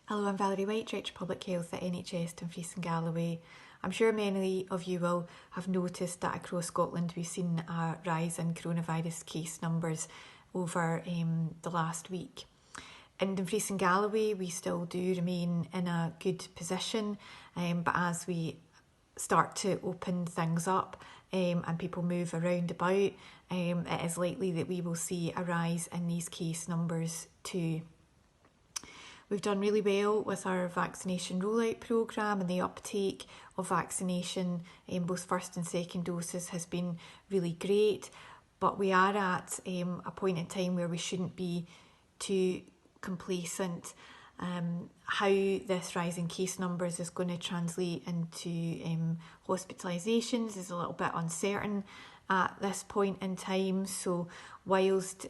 Hello, I'm Valerie White, Director of Public Health at NHS Dumfries and Galloway. I'm sure many of you will have noticed that across Scotland we've seen a rise in coronavirus case numbers over the last week. In Dumfries and Galloway we still do remain in a good position, but as we start to open things up and people move around about, it is likely that we will see a rise in these case numbers too. We've done really well with our vaccination rollout programme, and the uptake of vaccination in both first and second doses has been really great, but we are at a point in time where we shouldn't be too complacent. How this rise in case numbers is going to translate into hospitalisations is a little bit uncertain at this point in time. So whilst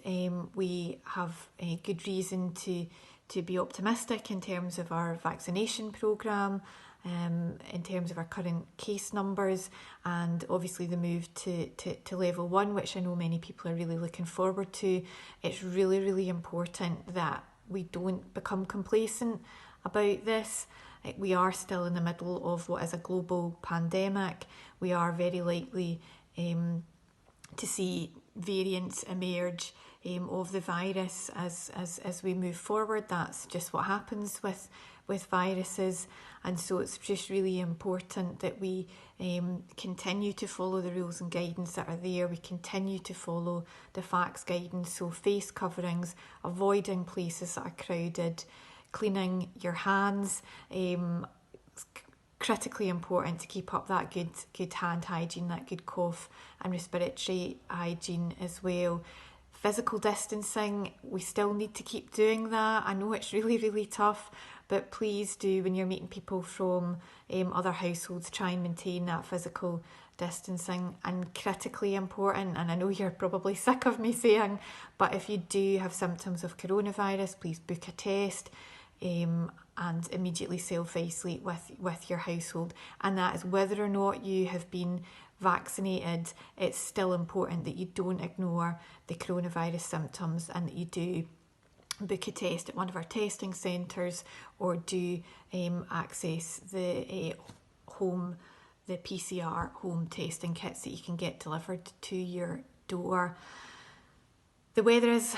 we have a good reason to be optimistic in terms of our vaccination programme, in terms of our current case numbers, and obviously the move to level 1, which I know many people are really looking forward to, it's really important that we don't become complacent about this. We are still in the middle of what is a global pandemic. We are very likely to see variants emerge of the virus as we move forward. That's just what happens with viruses, and so it's just really important that we continue to follow the rules and guidance that are there. We continue to follow the FACTS guidance, so face coverings, avoiding places that are crowded, cleaning your hands. It's critically important to keep up that good hand hygiene, that good cough and respiratory hygiene as well. Physical distancing, we still need to keep doing that. I know it's really tough, but please do, when you're meeting people from other households, try and maintain that physical distancing. And critically important, and I know you're probably sick of me saying, but if you do have symptoms of coronavirus, please book a test and immediately self-isolate with your household. And that is whether or not you have been vaccinated. It's still important that you don't ignore the coronavirus symptoms and that you do book a test at one of our testing centres, or do access the PCR home testing kits that you can get delivered to your door. The weather has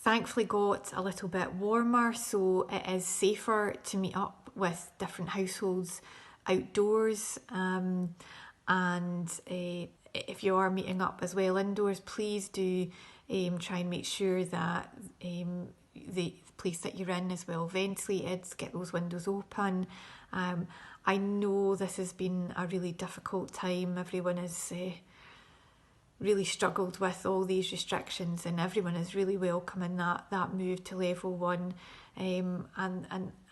thankfully got a little bit warmer, so it is safer to meet up with different households outdoors. And if you are meeting up as well indoors, please do try and make sure that the place that you're in is well ventilated. Get those windows open. I know this has been a really difficult time. Everyone has really struggled with all these restrictions, and everyone is really welcoming that move to level 1. And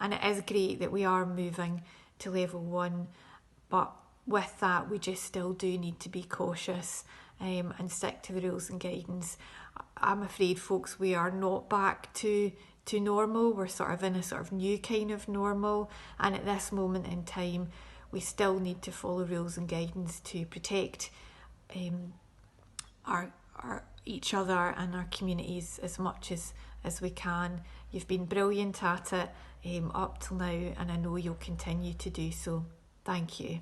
it is great that we are moving to level 1, but with that, we just still do need to be cautious and stick to the rules and guidance. I'm afraid, folks, we are not back to normal. We're sort of in a sort of new kind of normal, and at this moment in time, we still need to follow rules and guidance to protect our each other and our communities as much as we can. You've been brilliant at it up till now, and I know you'll continue to do so. Thank you.